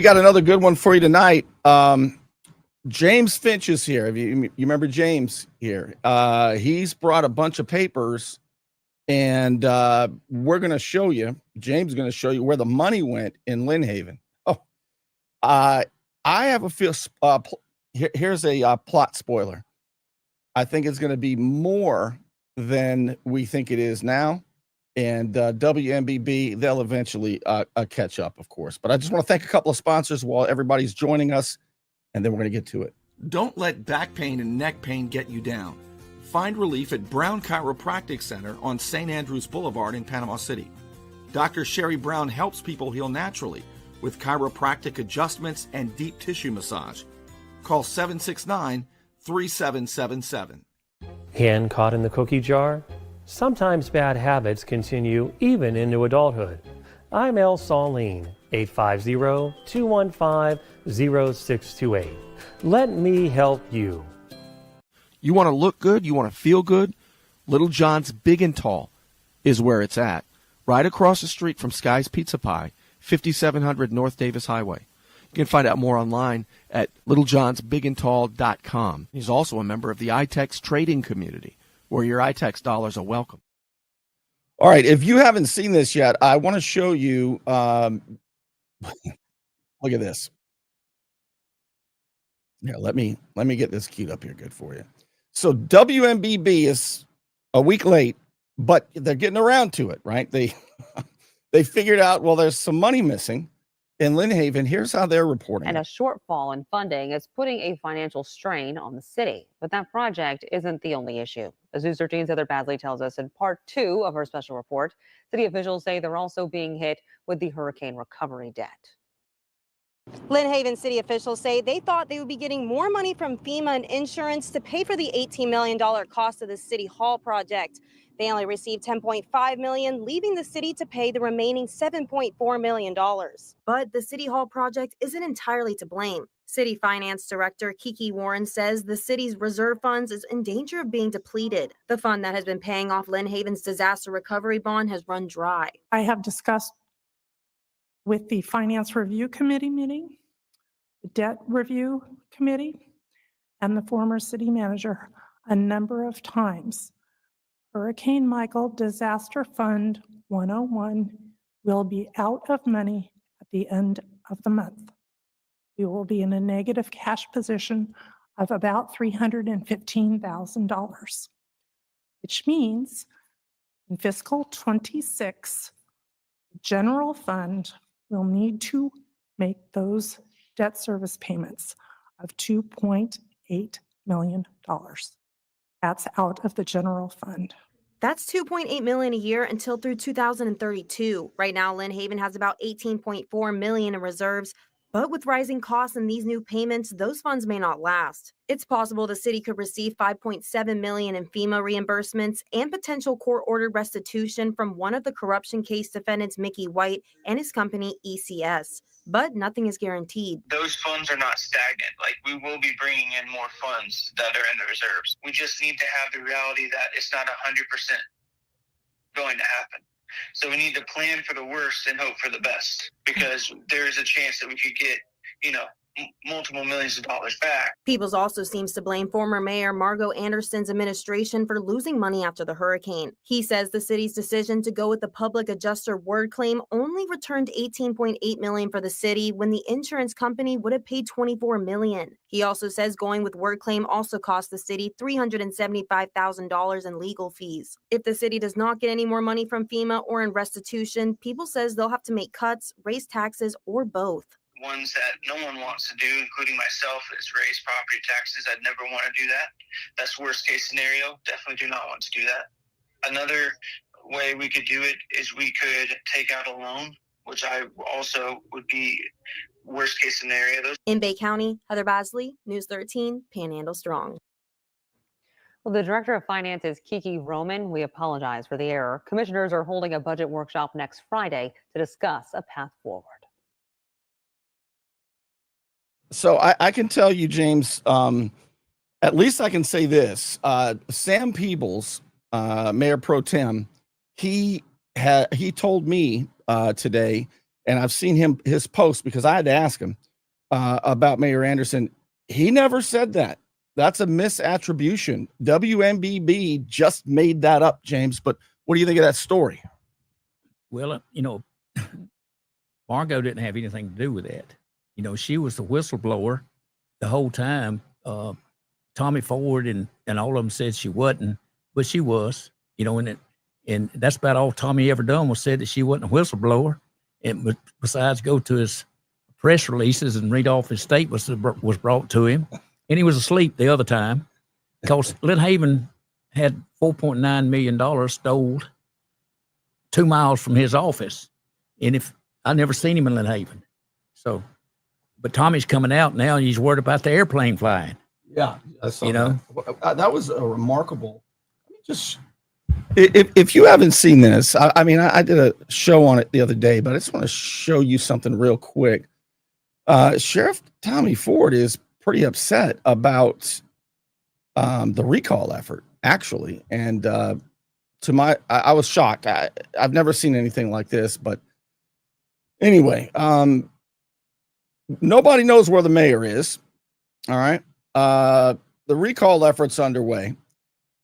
got another good one for you tonight. James Finch is here. You remember James here? He's brought a bunch of papers, and we're going to show you. James is going to show you where the money went in Lynn Haven. Oh, I have a feel. Here's a plot spoiler. I think it's going to be more than we think it is now. And WMBB, they'll eventually catch up, of course. But I just want to thank a couple of sponsors while everybody's joining us, and then we're going to get to it. Don't let back pain and neck pain get you down. Find relief at Brown Chiropractic Center on St. Andrews Boulevard in Panama City. Dr. Sherry Brown helps people heal naturally with chiropractic adjustments and deep tissue massage. Call 769-3777. Hand caught in the cookie jar? Sometimes bad habits continue even into adulthood. I'm El Saline, 850-215-0628. Let me help you. You want to look good? You want to feel good? Little John's Big and Tall is where it's at. Right across the street from Sky's Pizza Pie, 5700 North Davis Highway. You can find out more online at littlejohnsbigandtall.com. He's also a member of the iTex trading community, where your iTex dollars are welcome. All right, if you haven't seen this yet, I want to show you. Look at this. Yeah, let me get this queued up here good for you. So WMBB is a week late, but they're getting around to it, right? They figured out, well, there's some money missing in Lynn Haven. Here's how they're reporting. And a shortfall in funding is putting a financial strain on the city. But that project isn't the only issue. As News 13's Heather Badley tells us in part 2 of her special report, city officials say they're also being hit with the hurricane recovery debt. Lynn Haven city officials say they thought they would be getting more money from FEMA and insurance to pay for the $18 million cost of the City Hall project. They only received $10.5 million, leaving the city to pay the remaining $7.4 million. But the City Hall project isn't entirely to blame. City Finance Director Kiki Warren says the city's reserve funds is in danger of being depleted. The fund that has been paying off Lynn Haven's disaster recovery bond has run dry. I have discussed with the Finance Review Committee meeting, the Debt Review Committee, and the former city manager a number of times. Hurricane Michael Disaster Fund 101 will be out of money at the end of the month. We will be in a negative cash position of about $315,000, which means in fiscal 26, the general fund will need to make those debt service payments of $2.8 million. That's out of the general fund. That's $2.8 million a year until through 2032. Right now, Lynn Haven has about $18.4 million in reserves, but with rising costs and these new payments, those funds may not last. It's possible the city could receive $5.7 million in FEMA reimbursements and potential court-ordered restitution from one of the corruption case defendants, Mickey White, and his company, ECS. But nothing is guaranteed. Those funds are not stagnant. Like, we will be bringing in more funds that are in the reserves. We just need to have the reality that it's not 100% going to happen. So we need to plan for the worst and hope for the best, because there is a chance that we could get, multiple millions of dollars back. Peoples also seems to blame former Mayor Margot Anderson's administration for losing money after the hurricane. He says the city's decision to go with the public adjuster word claim only returned $18.8 million for the city when the insurance company would have paid $24 million. He also says going with word claim also cost the city $375,000 in legal fees. If the city does not get any more money from FEMA or in restitution, Peoples says they'll have to make cuts, raise taxes, or both. Ones that no one wants to do, including myself, is raise property taxes. I'd never want to do that. That's worst case scenario. Definitely do not want to do that. Another way we could do it is we could take out a loan, which I also would be worst case scenario. In Bay County, Heather Badley, News 13, Panhandle Strong. Well, the Director of Finance is Kiki Roman. We apologize for the error. Commissioners are holding a budget workshop next Friday to discuss a path forward. So I can tell you, James, at least I can say this. Sam Peebles, Mayor Pro Tem, he told me today and I've seen his post because I had to ask him about Mayor Anderson. He never said that. That's a misattribution. WMBB just made that up, James. But what do you think of that story? Well, Margot didn't have anything to do with that. She was the whistleblower the whole time. Tommy Ford and all of them said she wasn't, but she was, and that's about all Tommy ever done was said that she wasn't a whistleblower. And besides go to his press releases and read off his statements that was brought to him. And he was asleep the other time because Lynn Haven had $4.9 million stole 2 miles from his office. And I never seen him in Lynn Haven. So, but Tommy's coming out now and he's worried about the airplane flying. Yeah. That was a remarkable, if you haven't seen this, I did a show on it the other day, but I just want to show you something real quick. Sheriff Tommy Ford is pretty upset about the recall effort, actually. And I was shocked. I've never seen anything like this, but anyway, nobody knows where the mayor is. All right. The recall effort's underway.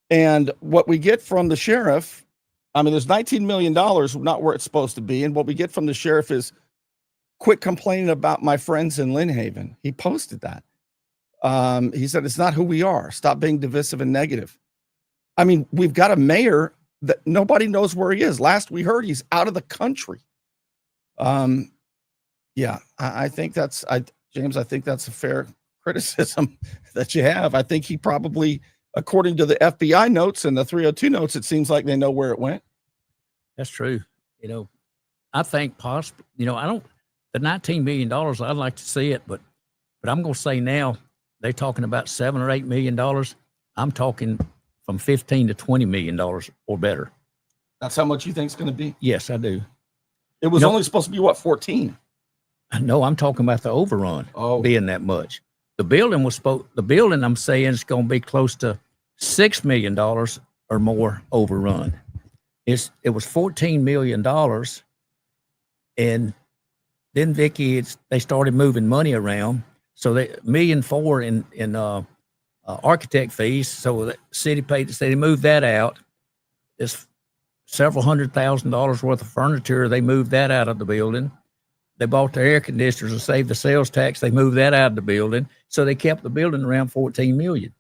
And what we get from the sheriff, there's $19 million, not where it's supposed to be. And what we get from the sheriff is quit complaining about my friends in Lynn Haven. He posted that. He said, it's not who we are. Stop being divisive and negative. We've got a mayor that nobody knows where he is. Last we heard, he's out of the country. Yeah, I think James, I think that's a fair criticism that you have. I think he probably, according to the FBI notes and the 302 notes, it seems like they know where it went. That's true. I think possibly, the $19 million, I'd like to see it, but I'm going to say now they're talking about $7 or $8 million. I'm talking from $15 to $20 million or better. That's how much you think it's going to be? Yes, I do. It was only supposed to be 14? No, I'm talking about the overrun being that much. The building I'm saying is going to be close to $6 million or more overrun. It was $14 million. And then Vicky, they started moving money around. So they $1.4 million in architect fees. So the city paid, so they moved that out. It's several $100,000 worth of furniture. They moved that out of the building. They bought their air conditioners and saved the sales tax. They moved that out of the building. So they kept the building around $14 million.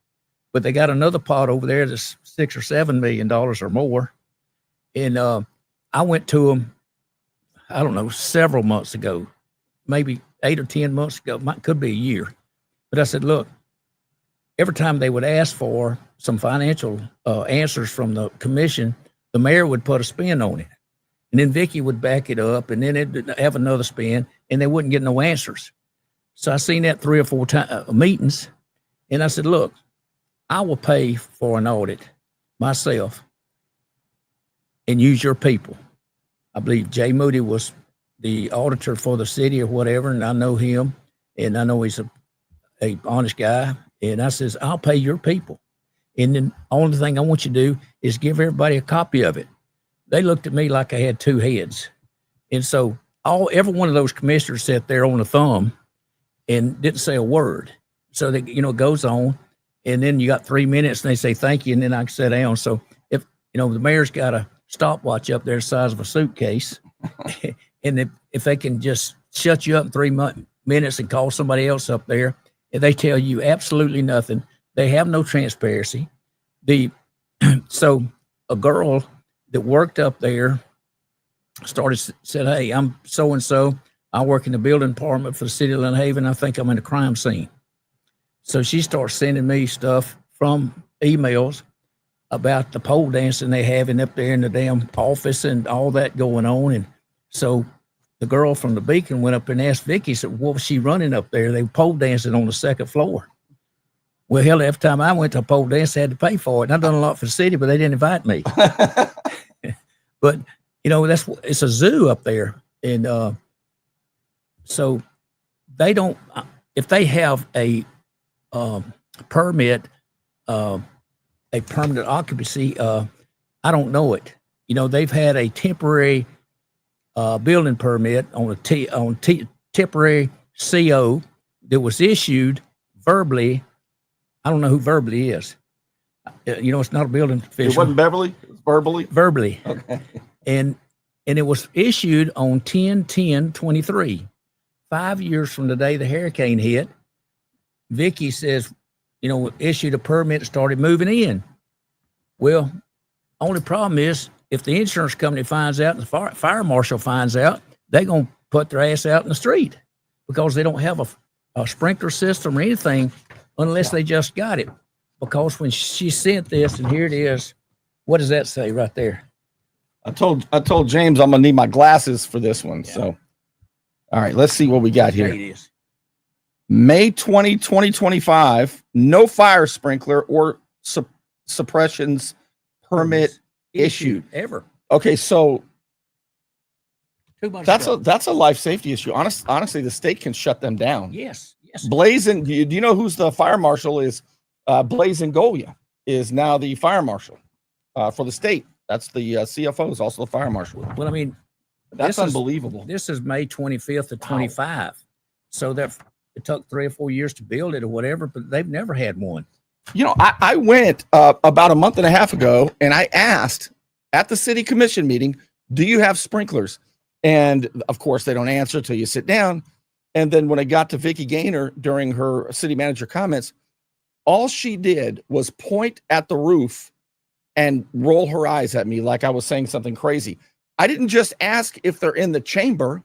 But they got another pot over there that's $6 or $7 million or more. And I went to them, I don't know, several months ago, maybe 8 or 10 months ago, could be a year. But I said, look, every time they would ask for some financial answers from the commission, the mayor would put a spin on it. And then Vicky would back it up, and then it'd have another spin, and they wouldn't get no answers. So I seen that 3 or 4 meetings, and I said, look, I will pay for an audit myself and use your people. I believe Jay Moody was the auditor for the city or whatever, and I know him, and I know he's a honest guy. And I says, I'll pay your people. And then the only thing I want you to do is give everybody a copy of it. They looked at me like I had 2 heads. And so every one of those commissioners sat there on the thumb and didn't say a word. So they, it goes on. And then you got 3 minutes and they say, thank you. And then I can sit down. So if, the mayor's got a stopwatch up there the size of a suitcase. And if they can just shut you up in 3 minutes and call somebody else up there, and they tell you absolutely nothing, they have no transparency. So a girl that worked up there said, hey, I'm so-and-so. I work in the building department for the City of Lynn Haven. I think I'm in a crime scene. So she starts sending me stuff from emails about the pole dancing they having up there in the damn office and all that going on. And so the girl from the Beacon went up and asked Vicky, said, what was she running up there? They were pole dancing on the 2nd floor. Well, hell, every time I went to a pole dance, I had to pay for it. And I've done a lot for the city, but they didn't invite me. But, it's a zoo up there. And so they don't, if they have a permit, a permanent occupancy, I don't know it. They've had a temporary building permit on temporary CO that was issued verbally. I don't know who verbally is. It's not a building official. It wasn't Beverly. It was verbally. Verbally. Okay. And it was issued on 10/10/23, 5 years from the day the hurricane hit. Vicky says, issued a permit and started moving in. Well, only problem is if the insurance company finds out and the fire marshal finds out, they're going to put their ass out in the street because they don't have a sprinkler system or anything unless they just got it. Because when she sent this, and here it is, what does that say right there? I told James I'm gonna need my glasses for this one. Yeah. So, all right, let's see what we got here. It is. May 20, 2025, no fire sprinkler or suppressions permit issued ever. Okay, so that's a life safety issue. Honestly, the state can shut them down. Yes. Blazin, do you know who's the fire marshal is? Blazin Golia is now the fire marshal for the state. That's the CFO is also the fire marshal. Well, I mean, that's unbelievable. This is May 25th of 25. So that it took 3 or 4 years to build it or whatever, but they've never had one. I went about a month and a half ago and I asked at the city commission meeting, do you have sprinklers? And of course they don't answer till you sit down. And then when I got to Vicky Gaynor during her city manager comments, all she did was point at the roof and roll her eyes at me like I was saying something crazy. I didn't just ask if they're in the chamber.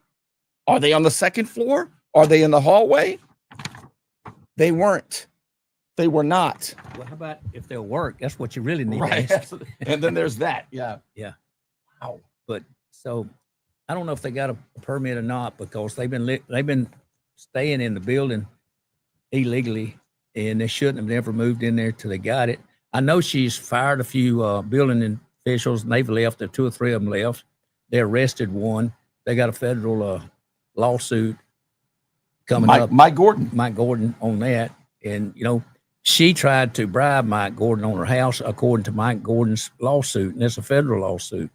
Are they on the second floor? Are they in the hallway? They weren't. They were not. Well, how about if they'll work? That's what you really need. Right. And then there's that. Yeah. Wow. But so I don't know if they got a permit or not because they've been staying in the building illegally, and they shouldn't have never moved in there till they got it. I know she's fired a few building officials, and they've left. There 2 or 3 of them left. They arrested one. They got a federal lawsuit coming up. Mike Gordon on that, and she tried to bribe Mike Gordon on her house, according to Mike Gordon's lawsuit, and it's a federal lawsuit.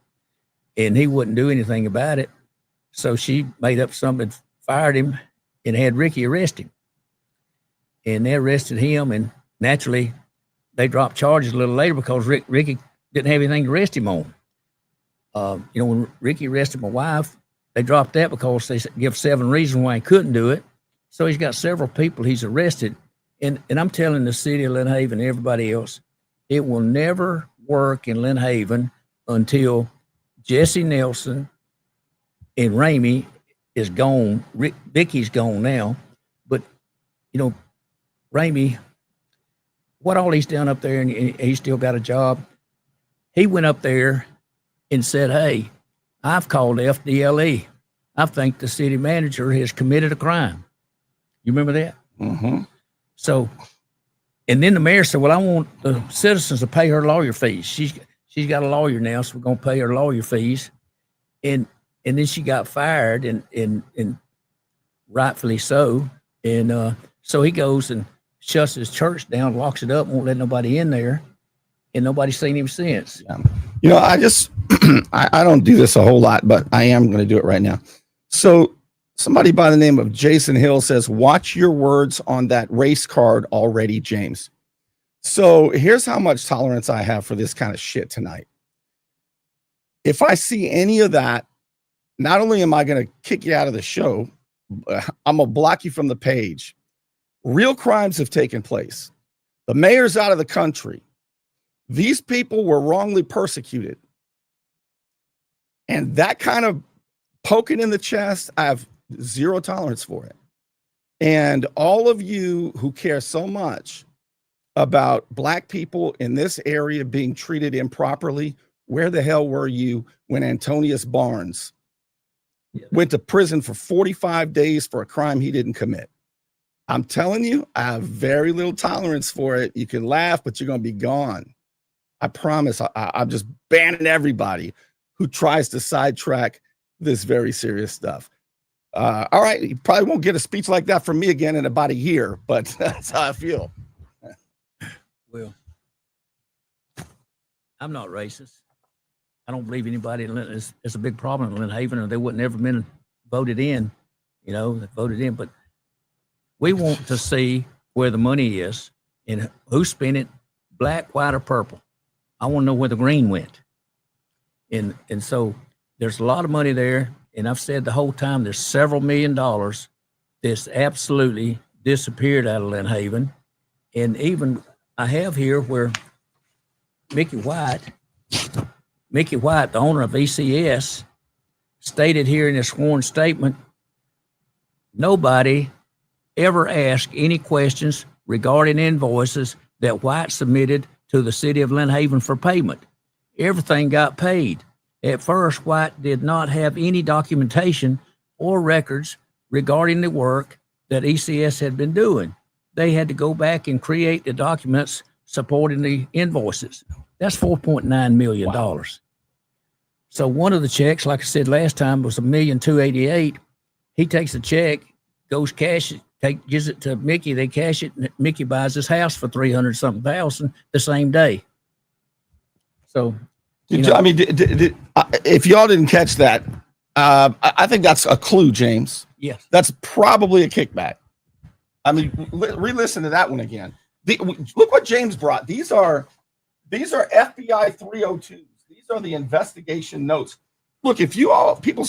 And he wouldn't do anything about it. So she made up something, fired him, and had Ricky arrest him. And they arrested him, and naturally, they dropped charges a little later because Ricky didn't have anything to arrest him on. When Ricky arrested my wife, they dropped that because they give 7 reasons why he couldn't do it. So he's got several people he's arrested. And I'm telling the city of Lynn Haven and everybody else, it will never work in Lynn Haven until Jesse Nelson and Ramey is gone. Vicky's gone now. But, Ramey, what all he's done up there, and he's still got a job. He went up there and said, hey, I've called FDLE. I think the city manager has committed a crime. You remember that? Mm-hmm. So, and then the mayor said, well, I want the citizens to pay her lawyer fees. She's got a lawyer now, so we're going to pay her lawyer fees. And then she got fired, and rightfully so. And so he goes and shuts his church down, locks it up, won't let nobody in there, and nobody's seen him since. Yeah. I just, I don't do this a whole lot, but I am going to do it right now. So somebody by the name of Jason Hill says, watch your words on that race card already, James. So here's how much tolerance I have for this kind of shit tonight. If I see any of that, not only am I going to kick you out of the show, I'm going to block you from the page. Real crimes have taken place. The mayor's out of the country. These people were wrongly persecuted. And that kind of poking in the chest, I have zero tolerance for it. And all of you who care so much about Black people in this area being treated improperly, where the hell were you when Antonius Barnes went to prison for 45 days for a crime he didn't commit? I'm telling you, I have very little tolerance for it. You can laugh, but you're going to be gone. I promise. I'm just banning everybody who tries to sidetrack this very serious stuff. All right. You probably won't get a speech like that from me again in about a year, but that's how I feel. Well, I'm not racist. I don't believe anybody in Lynn, it's a big problem in Lynn Haven, or they wouldn't ever been voted in, voted in. But we want to see where the money is and who spent it, black, white, or purple. I want to know where the green went. And so there's a lot of money there. And I've said the whole time, there's several $1 million that's absolutely disappeared out of Lynn Haven. And even I have here where Mickey White, the owner of ECS, stated here in his sworn statement, nobody ever asked any questions regarding invoices that White submitted to the City of Lynn Haven for payment. Everything got paid. At first, White did not have any documentation or records regarding the work that ECS had been doing. They had to go back and create the documents supporting the invoices. That's $4.9 million. Wow. So one of the checks, like I said last time, was $1,288,000. He takes the check, goes cash it, gives it to Mickey. They cash it, and Mickey buys his house for $300-something thousand the same day. So, if y'all didn't catch that, I think that's a clue, James. Yes, that's probably a kickback. I mean, re-listen to that one again. Look what James brought. These are FBI 302s. These are the investigation notes. Look, if you all people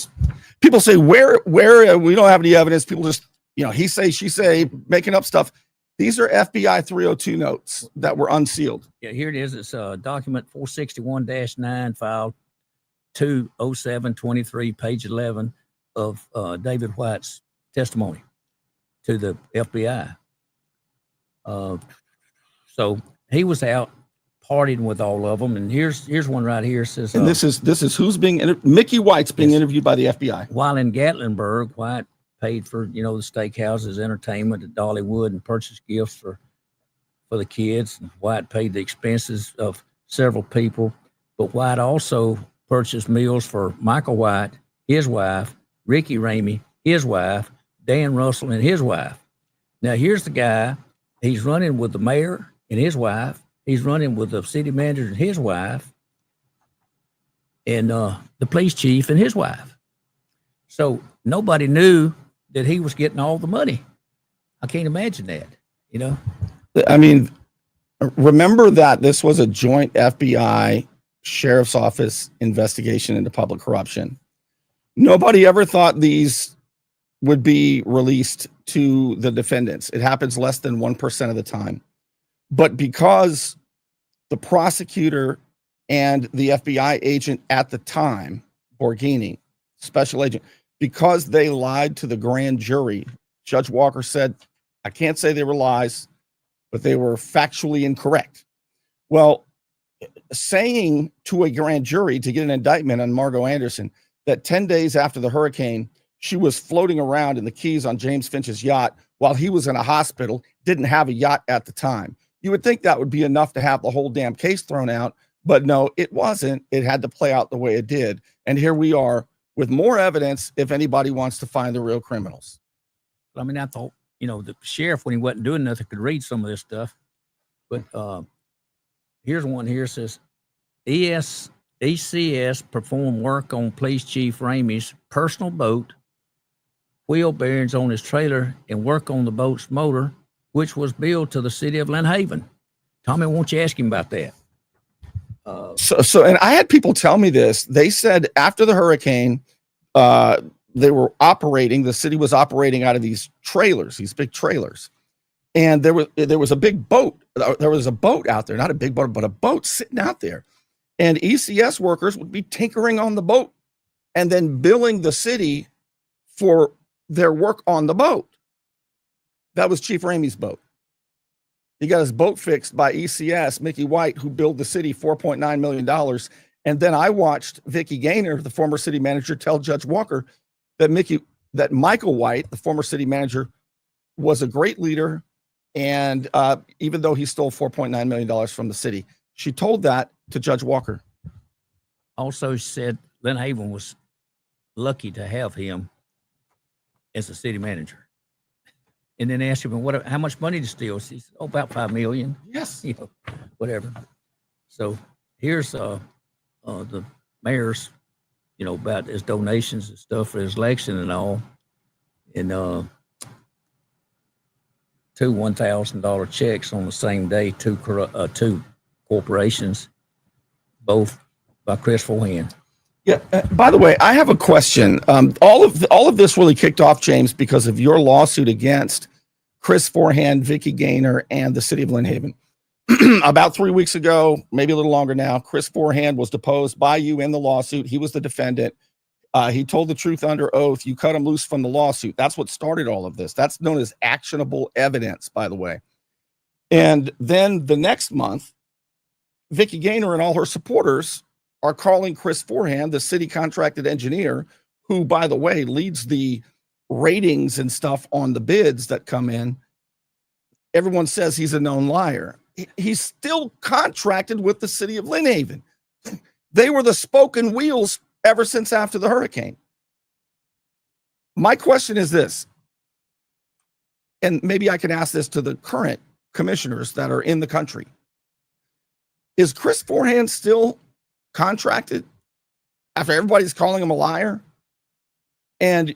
say where we don't have any evidence, people just he say she say making up stuff. These are FBI 302 notes that were unsealed. Yeah, here it is. It's document 461-9, file 20723, page 11 of David White's testimony to the FBI. So he was out partying with all of them, and here's one right here. It says, and this is who's being Mickey White's being interviewed by the FBI. While in Gatlinburg, White paid for the steakhouses, entertainment at Dollywood, and purchased gifts for the kids. White paid the expenses of several people, but White also purchased meals for Michael White, his wife, Ricky Ramey, his wife, Dan Russell, and his wife. Now here's the guy. He's running with the mayor and his wife. He's running with the city manager and his wife, and the police chief and his wife. So nobody knew that he was getting all the money. I can't imagine that, I mean, remember that this was a joint FBI sheriff's office investigation into public corruption. Nobody ever thought these would be released to the defendants. It happens less than 1% of the time. But because the prosecutor and the FBI agent at the time, Borghini, special agent, because they lied to the grand jury, Judge Walker said, I can't say they were lies, but they were factually incorrect. Well, saying to a grand jury to get an indictment on Margot Anderson that 10 days after the hurricane, she was floating around in the Keys on James Finch's yacht while he was in a hospital, didn't have a yacht at the time. You would think that would be enough to have the whole damn case thrown out, but no, it wasn't. It had to play out the way it did. And here we are with more evidence if anybody wants to find the real criminals. I mean, I thought, the sheriff, when he wasn't doing nothing, could read some of this stuff. But here's one here. It says, ECS performed work on Police Chief Ramey's personal boat, wheel bearings on his trailer, and work on the boat's motor, which was billed to the City of Lynn Haven. Tommy, won't you ask him about that? And I had people tell me this. They said after the hurricane, they were operating, the city was operating out of these trailers, these big trailers. And there was a big boat. There was a boat out there, not a big boat, but a boat sitting out there. And ECS workers would be tinkering on the boat and then billing the city for their work on the boat. That was Chief Ramey's boat. He got his boat fixed by ECS, Mickey White, who billed the city $4.9 million. And then I watched Vicki Gaynor, the former city manager, tell Judge Walker that Michael White, the former city manager, was a great leader. And even though he stole $4.9 million from the city, she told that to Judge Walker. Also, she said Lynn Haven was lucky to have him as the city manager. And then asked him, how much money to steal? He said, about $5 million. Yes. Whatever. So here's the mayor's, about his donations and stuff for his election and all. And two $1,000 checks on the same day, two corporations, both by Chris Forehand. Yeah. By the way, I have a question. All of this really kicked off, James, because of your lawsuit against Chris Forehand, Vicky Gaynor, and the City of Lynn Haven. About 3 weeks ago, maybe a little longer now, Chris Forehand was deposed by you in the lawsuit. He was the defendant. He told the truth under oath. You cut him loose from the lawsuit. That's what started all of this. That's known as actionable evidence, by the way. And then the next month, Vicky Gaynor and all her supporters are calling Chris Forehand, the city contracted engineer, who, by the way, leads the ratings and stuff on the bids that come in. Everyone says he's a known liar. He's still contracted with the City of Lynn Haven. They were the spoken wheels ever since after the hurricane. My question is this, and maybe I can ask this to the current commissioners that are in the country. Is Chris Forehand still contracted after everybody's calling him a liar? And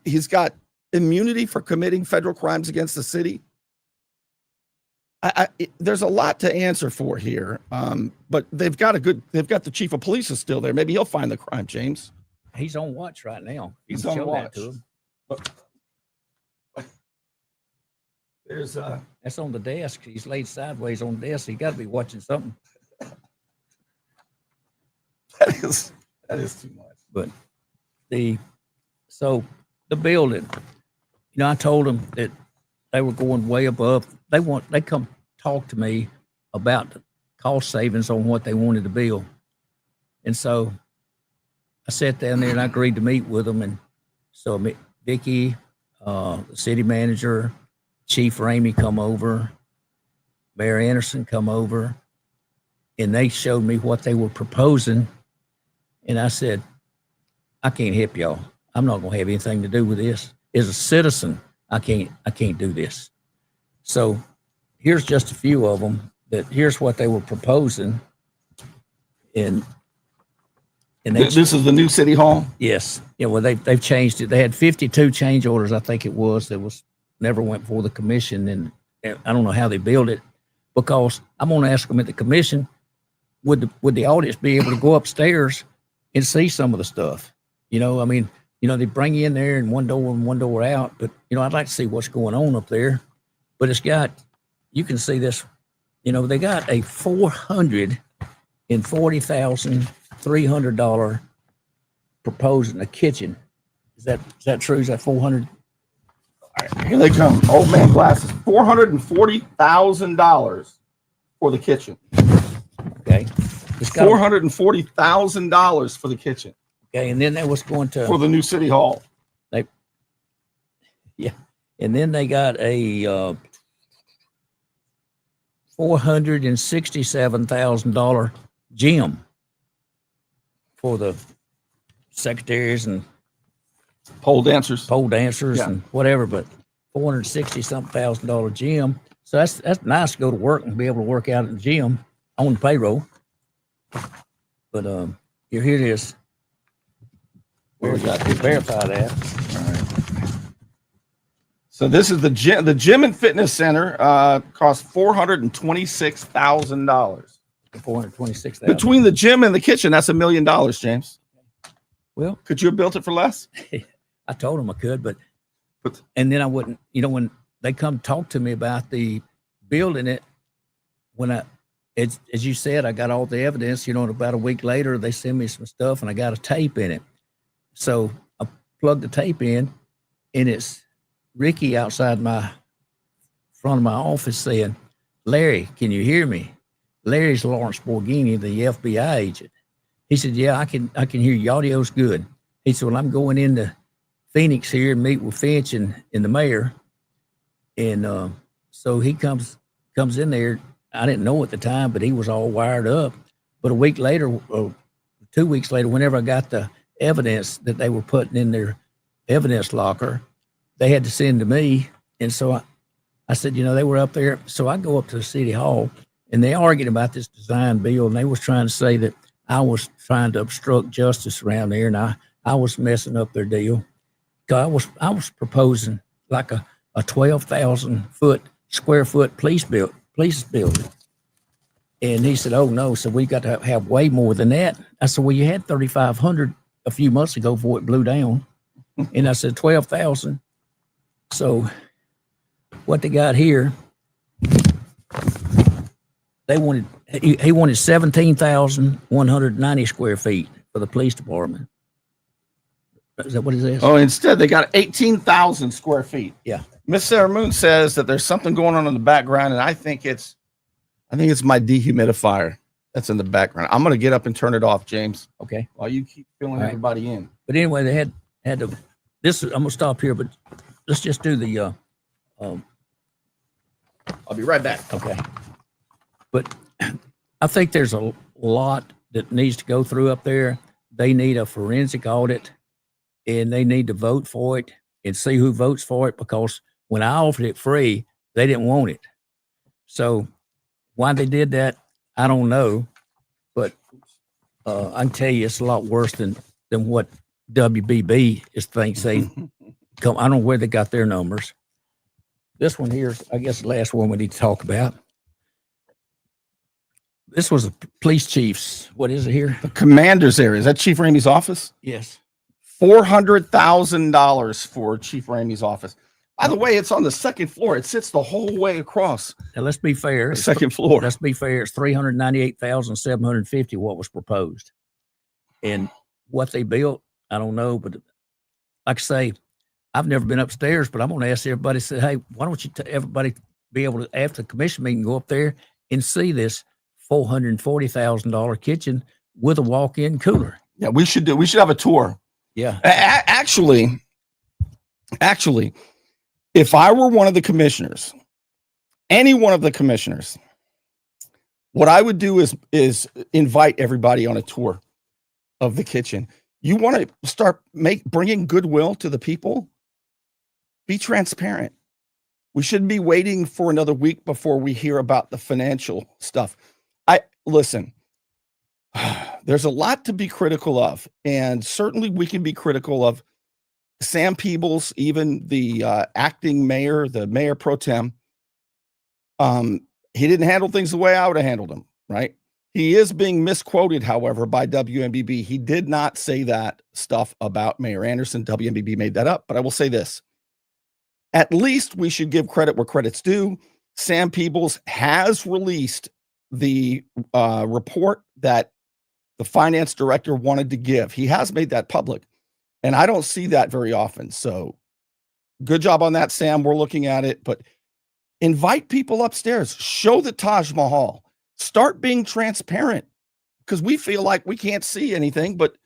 he's got immunity for committing federal crimes against the city? There's a lot to answer for here, but they've got the chief of police is still there. Maybe he'll find the crime, James. He's on watch right now. He's on watch. To him. There's that's on the desk. He's laid sideways on the desk. He got to be watching something. That is too much. But the building, I told them that they were going way above. They come talk to me about the cost savings on what they wanted to build. And so I sat down there and I agreed to meet with them. And so Vicky, the city manager, Chief Ramey come over, Mayor Anderson come over, and they showed me what they were proposing. And I said, I can't help y'all. I'm not going to have anything to do with this. As a citizen, I can't do this. So here's just a few of them. Here's what they were proposing. And this is the new city hall? Yes. Yeah, well, they've changed it. They had 52 change orders, I think it was, that was never went before the commission. And I don't know how they built it, because I'm going to ask them at the commission, would the audience be able to go upstairs and see some of the stuff? They bring you in there and one door out, but I'd like to see what's going on up there. But you can see this, they got a $440,300 proposing a kitchen. Is that true? Is that 400? All right, here they come. Old man glasses. $440,000 for the kitchen. Okay. $440,000 for the kitchen. Okay, and then they was going to for the new city hall. And then they got a $467,000 gym for the secretaries and pole dancers and whatever. But $460,000 gym. So that's nice to go to work and be able to work out at the gym on the payroll. But here it is. Where's that? Verify that. All right. So this is the gym. The gym and fitness center cost $426,000. $426,000 between the gym and the kitchen. That's $1 million, James. Well, could you have built it for less? I told them I could, but and then I wouldn't. When they come talk to me about the building it, as you said, I got all the evidence. And about a week later, they send me some stuff, and I got a tape in it. So I plugged the tape in, and it's Ricky outside front of my office saying, "Larry, can you hear me?" Larry's Lawrence Borghini, the FBI agent. He said, "Yeah, I can hear you. Audio's good." He said, "Well, I'm going into Phoenix here and meet with Finch and the mayor." And so he comes in there. I didn't know at the time, but he was all wired up. But a week later, 2 weeks later, whenever I got the evidence that they were putting in their evidence locker, they had to send to me. And so I said, they were up there. So I go up to the city hall, and they argued about this design bill, and they was trying to say that I was trying to obstruct justice around there, and I was messing up their deal. 'Cause I was proposing like a 12,000 square foot police building. And he said, "Oh no." So we got to have way more than that. I said, "Well, you had 3,500 a few months ago before it blew down." And I said, 12,000. So what they got here, he wanted 17,190 square feet for the police department. Is that what it is? Oh, instead they got 18,000 square feet. Yeah. Miss Sarah Moon says that there's something going on in the background, and I think it's my dehumidifier that's in the background. I'm gonna get up and turn it off, James, Okay. while you keep filling right. everybody in. But anyway, they had to. I'm gonna stop here, but let's just do the. I'll be right back. Okay. But I think there's a lot that needs to go through up there. They need a forensic audit, and they need to vote for it and see who votes for it, because when I offered it free, they didn't want it. So why they did that, I don't know. But I can tell you it's a lot worse than what WBB thinks they come. I don't know where they got their numbers. This one here is, I guess, the last one we need to talk about. This was the police chief's. What is it here? The commander's area. Is that Chief Ramey's office? Yes. $400,000 for Chief Ramey's office. By the way, it's on the second floor. It sits the whole way across. Now let's be fair. The second floor. Let's be fair. It's 398,750 what was proposed, and what they built, I don't know. But like I say, I've never been upstairs, but I'm going to ask everybody. Say, hey, why don't you everybody be able to, after the commission meeting, go up there and see this $440,000 kitchen with a walk-in cooler? Yeah, we should have a tour. Yeah. Actually, if I were one of the commissioners, any one of the commissioners, what I would do is invite everybody on a tour of the kitchen. You want to start bringing goodwill to the people? Be transparent. We shouldn't be waiting for another week before we hear about the financial stuff. Listen, there's a lot to be critical of, and certainly we can be critical of Sam Peebles, even the acting mayor, the mayor pro tem. He didn't handle things the way I would have handled them, right? He is being misquoted, however, by WMBB. He did not say that stuff about Mayor Anderson. WMBB made that up, but I will say this. At least we should give credit where credit's due. Sam Peebles has released the report that the finance director wanted to give. He has made that public, and I don't see that very often. So good job on that, Sam. We're looking at it, but invite people upstairs. Show the Taj Mahal. Start being transparent, because we feel like we can't see anything, but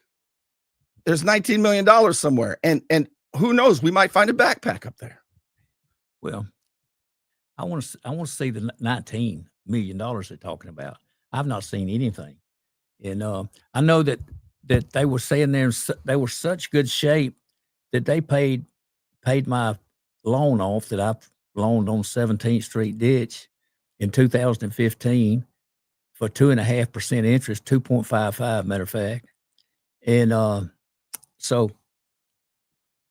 there's $19 million somewhere. And who knows, we might find a backpack up there. Well, I want to see the $19 million they're talking about. I've not seen anything. And I know that they were saying they were such good shape that they paid my loan off that I loaned on 17th Street ditch in 2015 for 2.5% interest, 2.55 matter of fact. And so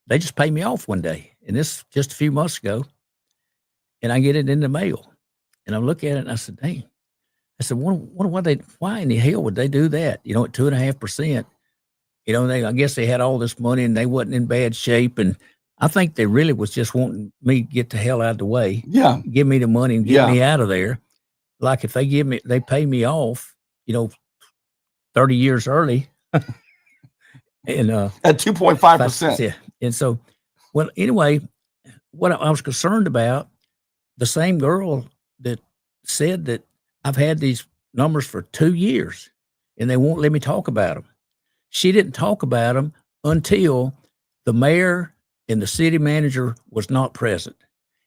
they just paid me off one day, and this just a few months ago, and I get it in the mail, and I look at it and I said, dang. I said, why in the hell would they do that? You know, at 2.5%, you know, I guess they had all this money and they wasn't in bad shape. And I think they really was just wanting me to get the hell out of the way. Yeah. Give me the money and get me out of there. Like if they pay me off, you know, 30 years early. And at 2.5%. Yeah. And so, well, anyway, what I was concerned about, the same girl that said that I've had these numbers for 2 years and they won't let me talk about them. She didn't talk about them until the mayor and the city manager was not present.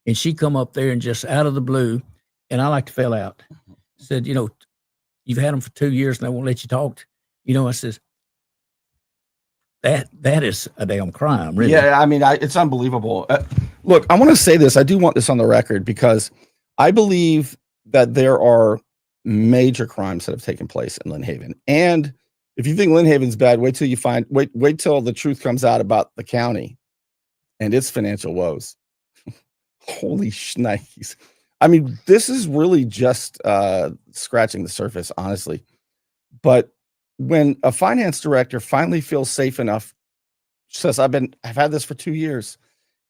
And she come up there and just out of the blue, and I like to fell out, said, you know, you've had them for 2 years and they won't let you talk. You know, I says, that is a damn crime, really. Yeah, I mean, it's unbelievable. Look, I want to say this. I do want this on the record, because I believe that there are major crimes that have taken place in Lynn Haven, and If you think Lynn Haven's bad, wait till the truth comes out about the county and its financial woes. Holy shnikes. I mean, this is really just scratching the surface, honestly. But when a finance director finally feels safe enough, says, I've had this for 2 years,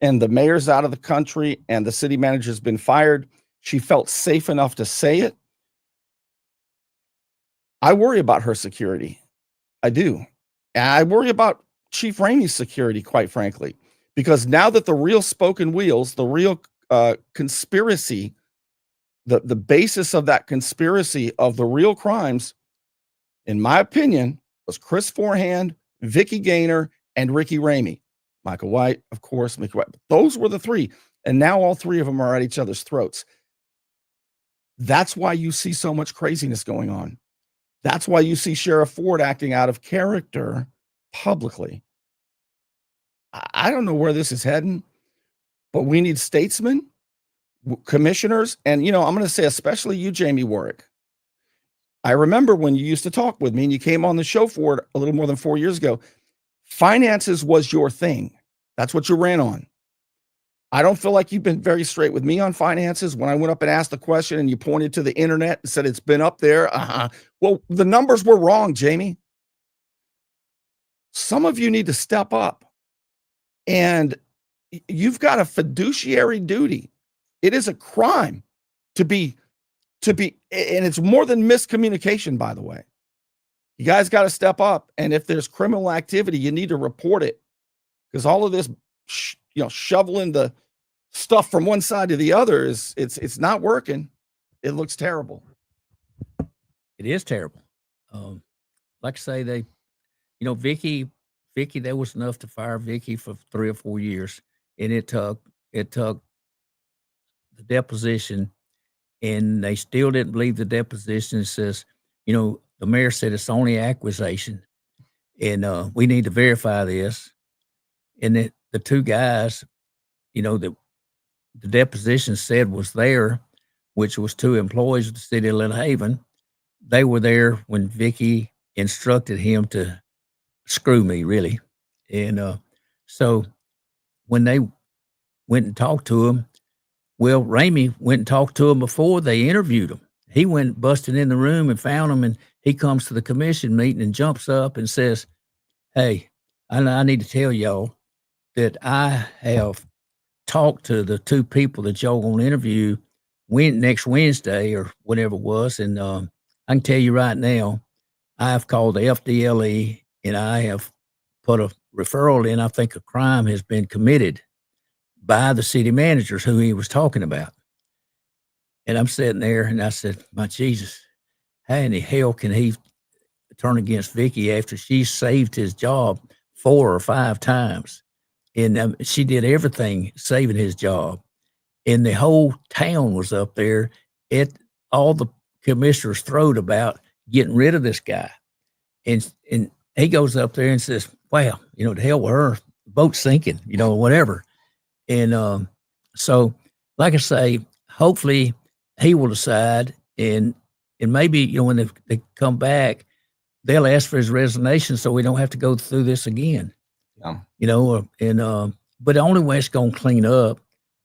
and the mayor's out of the country and the city manager's been fired, she felt safe enough to say it. I worry about her security. I do. And I worry about Chief Ramey's security, quite frankly, because now that the real spoken wheels, the real conspiracy, the basis of that conspiracy of the real crimes, in my opinion, was Chris Forehand, Vicky Gaynor, and Ricky Ramey. Michael White, of course, Mickey White. Those were the three. And now all three of them are at each other's throats. That's why you see so much craziness going on. That's why you see Sheriff Ford acting out of character publicly. I don't know where this is heading, but we need statesmen, commissioners, and, I'm going to say especially you, Jamie Warwick. I remember when you used to talk with me and you came on the show for it a little more than 4 years ago. Finances was your thing. That's what you ran on. I don't feel like you've been very straight with me on finances. When I went up and asked the question and you pointed to the internet and said it's been up there. Well, the numbers were wrong, Jamie. Some of you need to step up, and you've got a fiduciary duty. It is a crime to be, and it's more than miscommunication, by the way. You guys got to step up. And if there's criminal activity, you need to report it, because all of this, shoveling the stuff from one side to the other it's not working. It looks terrible. It is terrible. Like I say, Vicky, there was enough to fire Vicky for 3 or 4 years. And it took the deposition, and they still didn't believe the deposition. It says, the mayor said it's only accusation, and we need to verify this. And the two guys, that the deposition said was there, which was 2 employees of the City of Lynn Haven, they were there when Vicky instructed him to screw me, really. And so when they went and talked to him, well, Ramey went and talked to him before they interviewed him. He went busting in the room and found him, and he comes to the commission meeting and jumps up and says, hey, I need to tell y'all that I have talked to the 2 people that y'all going to interview next Wednesday or whatever it was. And I can tell you right now, I have called the FDLE and I have put a referral in. I think a crime has been committed by the city managers who he was talking about. And I'm sitting there and I said, my Jesus, how in the hell can he turn against Vicky after she saved his job 4 or 5 times? And she did everything saving his job. And the whole town was up there at all the commissioner's throat about getting rid of this guy. And he goes up there and says, well, to hell with her, the boat's sinking, whatever. And so, like I say, hopefully he will decide, and maybe, when they come back, they'll ask for his resignation so we don't have to go through this again. Yeah. But the only way it's going to clean up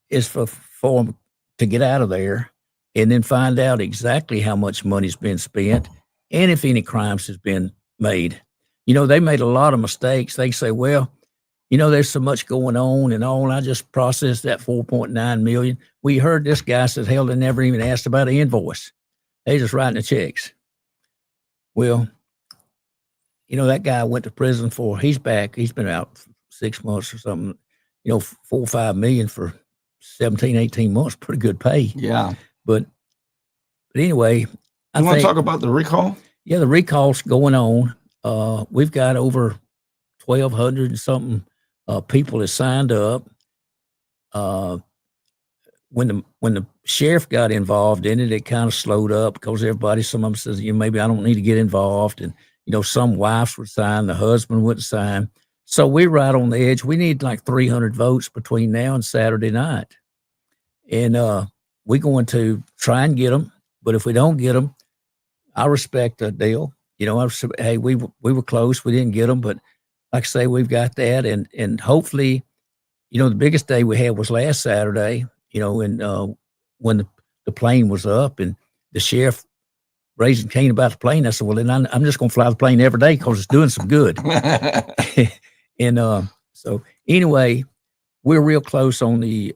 is for him to get out of there and then find out exactly how much money's been spent and if any crimes has been made. They made a lot of mistakes. They say, well, there's so much going on and all. I just processed that $4.9 million. We heard this guy says, hell, they never even asked about an invoice. They just writing the checks. Well, that guy went to prison he's back. He's been out 6 months or something, $4 or $5 million for 17, 18 months, pretty good pay. Yeah. But anyway, I want to talk about the recall? Yeah, the recall's going on. We've got over 1,200 and something people that signed up. When the sheriff got involved in it, it kind of slowed up because some of them says, maybe I don't need to get involved. And, some wives would sign, the husband wouldn't sign. So we're right on the edge. We need like 300 votes between now and Saturday night. And we're going to try and get them. But if we don't get them, I respect the deal. hey, we were close. We didn't get them, but like I say, we've got that. And hopefully, the biggest day we had was last Saturday, and when the plane was up and the sheriff raising Cain about the plane, I said, well, then I'm just going to fly the plane every day because it's doing some good. And so anyway, we're real close on the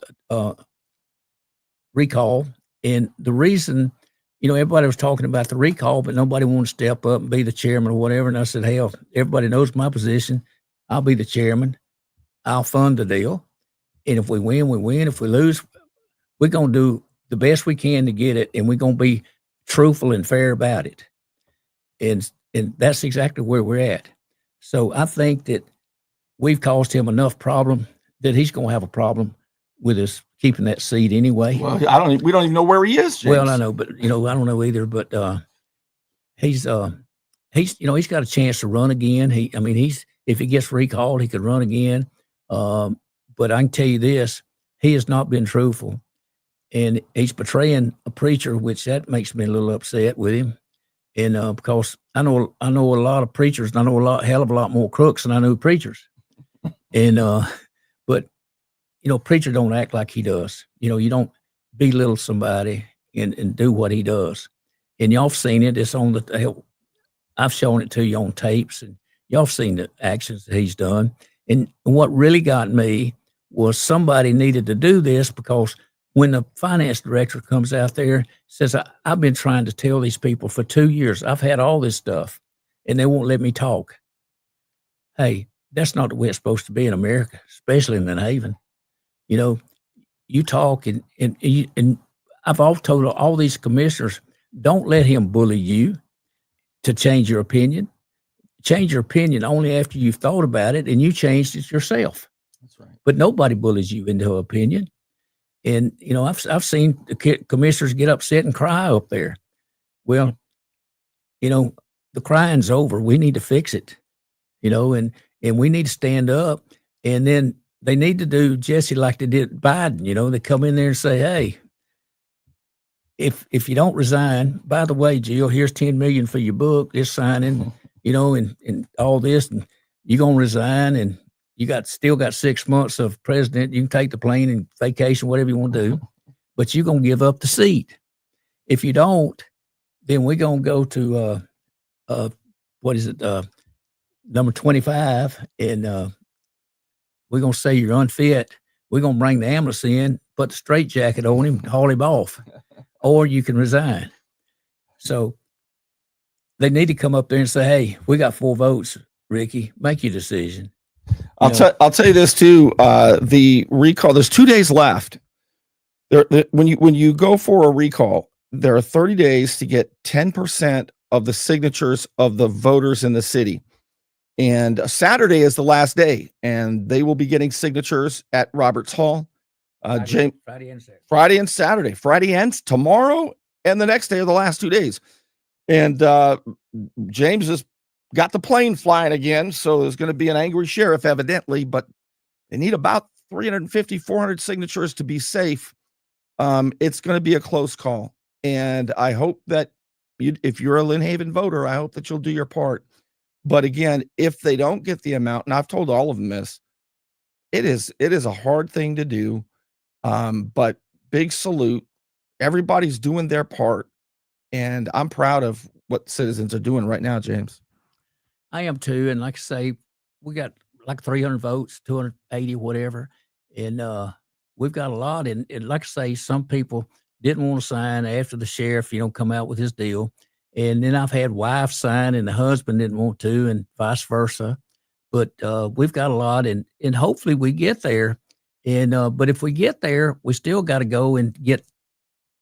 recall. And the reason, everybody was talking about the recall, but nobody wanted to step up and be the chairman or whatever. And I said, hell, everybody knows my position. I'll be the chairman. I'll fund the deal. And if we win, we win. If we lose, we're going to do the best we can to get it. And we're going to be truthful and fair about it. And that's exactly where we're at. So I think that we've caused him enough problem that he's going to have a problem with us keeping that seat anyway. Well, we don't even know where he is, James. Well, I know, but I don't know either, but he's got a chance to run again. If he gets recalled, he could run again. But I can tell you this, he has not been truthful, and he's betraying a preacher, which that makes me a little upset with him. And because I know a lot of preachers, and I know hell of a lot more crooks than I know preachers. And but preacher don't act like he does. You don't belittle somebody and do what he does. And y'all have seen it. It's on I've shown it to you on tapes, and y'all have seen the actions that he's done. And what really got me was somebody needed to do this, because when the finance director comes out there, says, I've been trying to tell these people for 2 years, I've had all this stuff, and they won't let me talk. Hey, that's not the way it's supposed to be in America, especially in Lynn Haven. You talk, and I've all told all these commissioners, don't let him bully you to change your opinion. Change your opinion only after you've thought about it and you changed it yourself. That's right. But nobody bullies you into an opinion. And, I've seen the commissioners get upset and cry up there. Well, the crying's over. We need to fix it, and we need to stand up. And then they need to do, Jesse, like they did Biden. They come in there and say, hey, if you don't resign, by the way, Jill, here's $10 million for your book, this signing, and all this, and you're going to resign, and you still got 6 months of president. You can take the plane and vacation, whatever you want to do, but you're going to give up the seat. If you don't, then we're going to go to, number 25, and we're going to say you're unfit. We're going to bring the ambulance in, put the straitjacket on him, haul him off, or you can resign. So they need to come up there and say, hey, we got 4 votes, Ricky, make your decision. I'll tell you this too. The recall, there's 2 days left. When you go for a recall, there are 30 days to get 10% of the signatures of the voters in the city. And Saturday is the last day, and they will be getting signatures at Roberts Hall. Friday and Saturday. Friday ends tomorrow, and the next day are the last 2 days. And James has got the plane flying again, so there's going to be an angry sheriff, evidently, but they need about 350, 400 signatures to be safe. It's going to be a close call. And I hope that if you're a Lynn Haven voter, I hope that you'll do your part. But again, if they don't get the amount, and I've told all of them this, it is a hard thing to do. But big salute. Everybody's doing their part. And I'm proud of what citizens are doing right now, James. I am too. And like I say, we got like 300 votes, 280, whatever. And we've got a lot. And like I say, some people didn't want to sign after the sheriff, come out with his deal. And then I've had wives sign and the husband didn't want to, and vice versa. But we've got a lot, and hopefully we get there. And but if we get there, we still got to go and get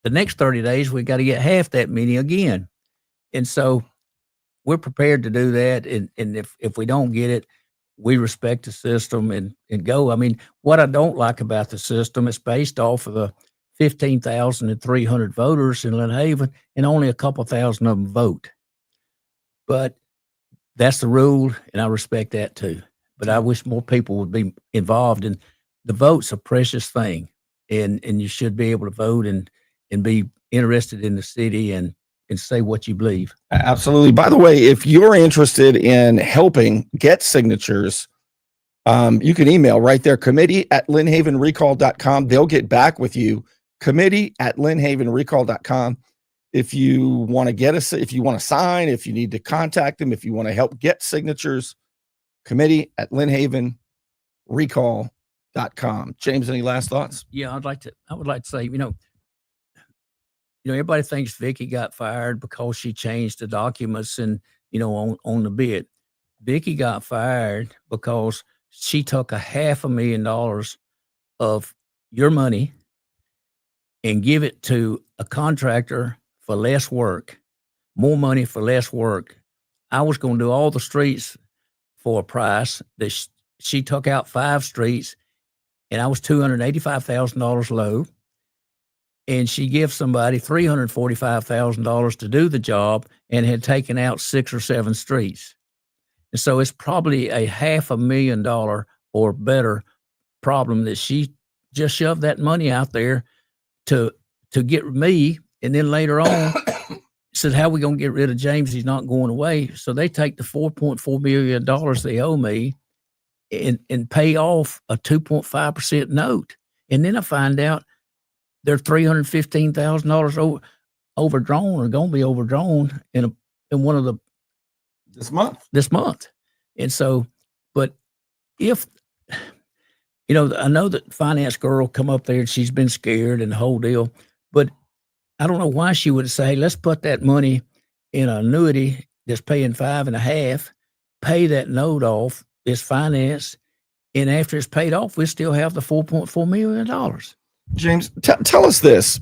the next 30 days. We got to get half that many again. And so we're prepared to do that. And if we don't get it, we respect the system and go. I mean, what I don't like about the system, it's based off of the 15,300 voters in Lynn Haven, and only a couple thousand of them vote. But that's the rule, and I respect that too. But I wish more people would be involved. And the vote's a precious thing, and you should be able to vote and be interested in the city. And and say what you believe. Absolutely. By the way, if you're interested in helping get signatures, you can email right there, committee@lynnhavenrecall.com. They'll get back with you, committee@lynnhavenrecall.com. If you want to get us, if you want to sign, if you need to contact them, if you want to help get signatures, committee@lynnhavenrecall.com. James, any last thoughts? Yeah, I would like to say, everybody thinks Vicky got fired because she changed the documents and, on the bid. Vicky got fired because she took $500,000 of your money and give it to a contractor for less work, more money for less work. I was going to do all the streets for a price that she took out 5 streets, and I was $285,000 low. And she gave somebody $345,000 to do the job and had taken out 6 or 7 streets. And so it's probably a $500,000 or better problem that she just shoved that money out there to get me. And then later on said, how are we going to get rid of James? He's not going away. So they take the $4.4 million they owe me and pay off a 2.5% note. And then I find out they're $315,000 overdrawn or going to be overdrawn in one of the This month. And so, but if, I know that finance girl come up there and she's been scared and the whole deal, but I don't know why she would say, let's put that money in an annuity that's paying 5.5, pay that note off, it's financed, and after it's paid off, we still have the $4.4 million. James, tell us this.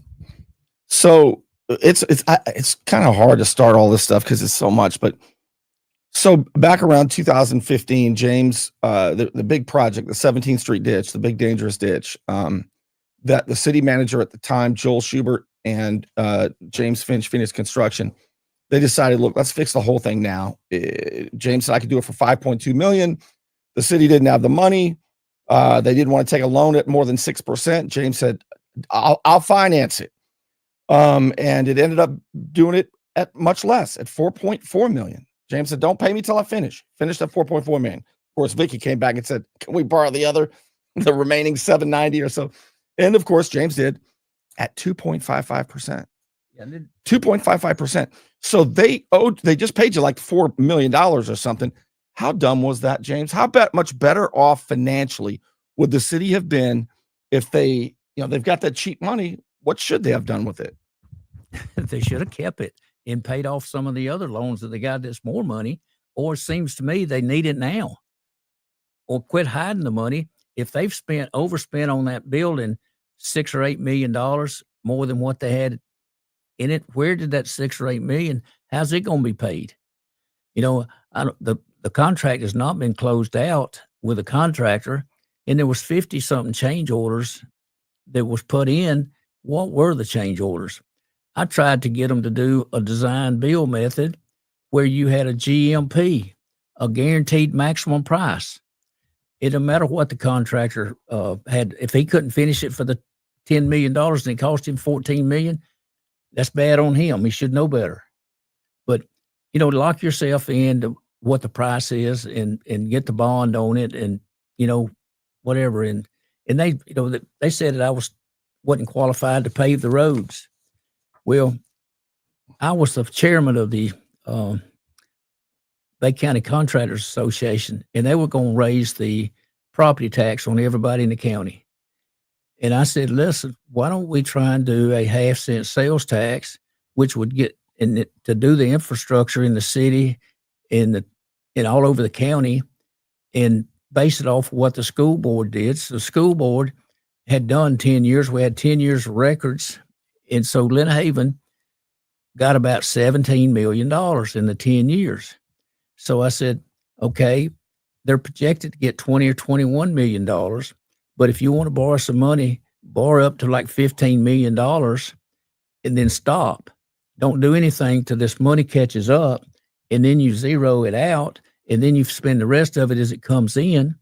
So it's kind of hard to start all this stuff because it's so much, but so back around 2015, James, the big project, the 17th Street ditch, the big dangerous ditch, that the city manager at the time, Joel Schubert, and James Finch, Phoenix Construction, they decided, look, let's fix the whole thing now. James said I could do it for $5.2 million. The city didn't have the money. They didn't want to take a loan at more than 6%. James said, I'll finance it. And it ended up doing it at much less, at $4.4 million. James said, don't pay me till I finish. Finished at $4.4 million. Of course, Vicky came back and said, can we borrow the remaining $790 or so? And of course, James did at 2.55%. Yeah, 2.55%. So they just paid you like $4 million or something. How dumb was that, James? How much better off financially would the city have been if they've got that cheap money? What should they have done with it? They should have kept it and paid off some of the other loans that they got that's more money, or it seems to me they need it now. Or quit hiding the money. If they've overspent on that building $6 or $8 million more than what they had in it, where did that $6 or $8 million? How's it going to be paid? The contract has not been closed out with a contractor, and there was 50 something change orders that was put in. What were the change orders? I tried to get them to do a design build method where you had a GMP, a guaranteed maximum price. It didn't matter what the contractor had. If he couldn't finish it for the $10 million and it cost him $14 million, that's bad on him. He should know better. But, lock yourself into what the price is and get the bond on it and, whatever. And they, they said that I wasn't qualified to pave the roads. Well, I was the chairman of the Bay County Contractors Association, and they were going to raise the property tax on everybody in the county. And I said, listen, why don't we try and do a 0.5 cent sales tax, which would get to do the infrastructure in the city and all over the county, and base it off of what the school board did. So the school board had done 10 years. We had 10 years of records. And so Lynn Haven got about $17 million in the 10 years. So I said, okay, they're projected to get $20 or $21 million. But if you want to borrow some money, borrow up to like $15 million and then stop. Don't do anything till this money catches up, and then you zero it out, and then you spend the rest of it as it comes in,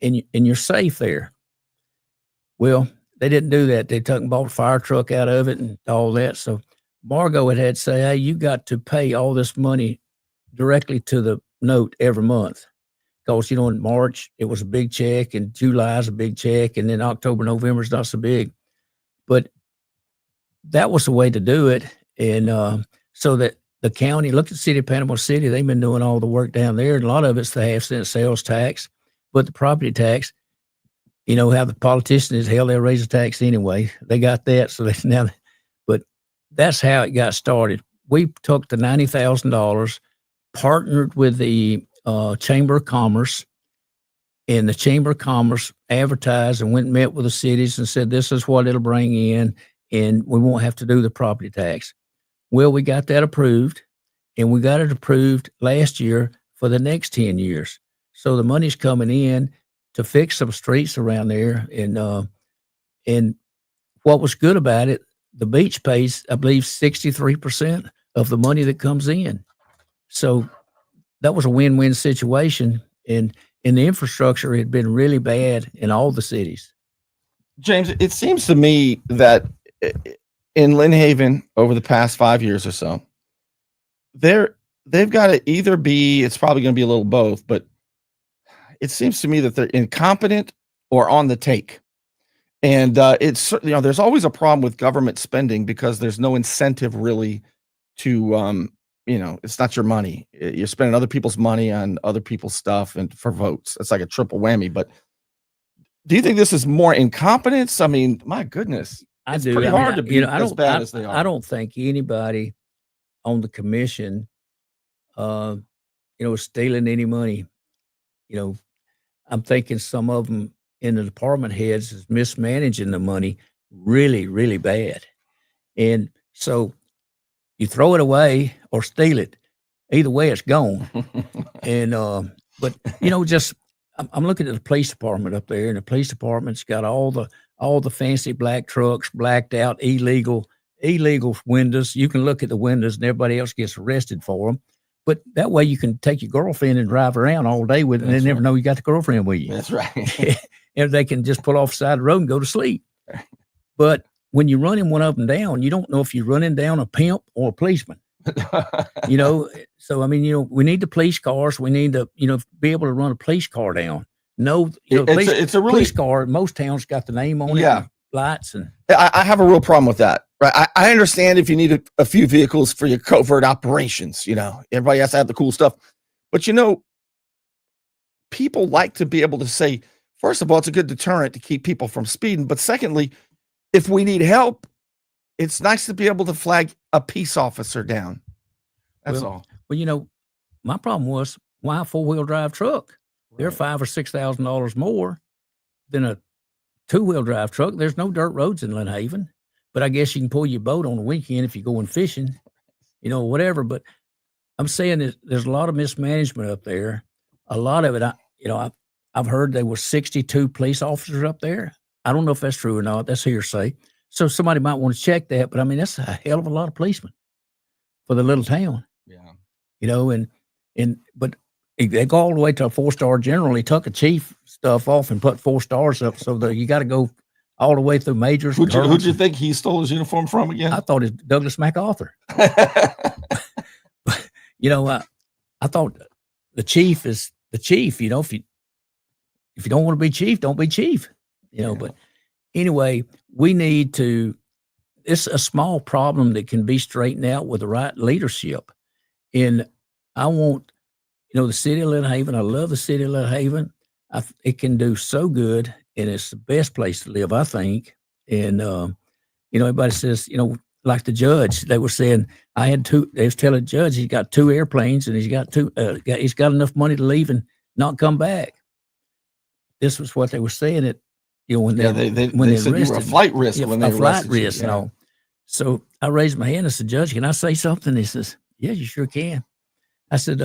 and you're safe there. Well, they didn't do that. They took and bought a fire truck out of it and all that. So, Margot had say, hey, you got to pay all this money directly to the note every month. Because, in March, it was a big check, and July is a big check, and then October, November is not so big. But that was the way to do it. And so that the county, look at the city of Panama City, they've been doing all the work down there. And a lot of it's the half-cent sales tax, but the property tax, how the politicians is, hell, they'll raise the tax anyway. They got that. So that's now, but that's how it got started. We took the $90,000, partnered with the Chamber of Commerce, and the Chamber of Commerce advertised and went and met with the cities and said, this is what it'll bring in, and we won't have to do the property tax. Well, we got that approved, and we got it approved last year for the next 10 years. So the money's coming in to fix some streets around there. And what was good about it, the beach pays, I believe, 63% of the money that comes in. So that was a win-win situation. And the infrastructure had been really bad in all the cities. James, it seems to me that in Lynn Haven over the past 5 years or so, they've got to either be, it's probably going to be a little both, but it seems to me that they're incompetent or on the take. And it's, there's always a problem with government spending because there's no incentive really to, it's not your money. You're spending other people's money on other people's stuff and for votes. It's like a triple whammy. But do you think this is more incompetence? I mean, my goodness, it's pretty hard to be as bad as they are. I don't think anybody on the commission, is stealing any money. I'm thinking some of them in the department heads is mismanaging the money really, really bad. And so you throw it away or steal it. Either way, it's gone. And, but just, I'm looking at the police department up there, and the police department's got all the fancy black trucks, blacked out, illegal windows. You can look at the windows and everybody else gets arrested for them. But that way you can take your girlfriend and drive around all day with it, and they never know you got the girlfriend with you. That's right. And they can just pull off the side of the road and go to sleep. But when you're running one of them down, you don't know if you're running down a pimp or a policeman. So, we need the police cars. We need to, be able to run a police car down. No, it's a really, police car. Most towns got the name on it. Yeah. Lights. And I have a real problem with that. Right. I understand if you need a few vehicles for your covert operations, everybody has to have the cool stuff. But, people like to be able to say, first of all, it's a good deterrent to keep people from speeding. But secondly, if we need help, it's nice to be able to flag a peace officer down. That's all. Well, my problem was, why a 4-wheel drive truck? Right. They're $5,000 or $6,000 more than a 2-wheel drive truck. There's no dirt roads in Lynn Haven. But I guess you can pull your boat on the weekend if you're going fishing, whatever. But I'm saying there's a lot of mismanagement up there. A lot of it, I've heard there were 62 police officers up there. I don't know if that's true or not. That's hearsay. So somebody might want to check that. But that's a hell of a lot of policemen for the little town. Yeah. But they go all the way to a 4-star general. He took a chief stuff off and put 4 stars up. So you got to go all the way through majors. Who'd you think he stole his uniform from again? I thought it's Douglas MacArthur. I thought the chief is the chief. If you don't want to be chief, don't be chief. But anyway, we need to. It's a small problem that can be straightened out with the right leadership. And I want, the city of Lynn Haven. I love the city of Lynn Haven. It can do so good. And it's the best place to live, I think. And, everybody says, like the judge, they were saying, they was telling the judge he's got 2 airplanes and he's got enough money to leave and not come back. This was what they were saying when they said arrested, you were a flight risk when they arrested you. Risk, yeah. So I raised my hand and said, Judge, can I say something? He says, yeah, you sure can. I said,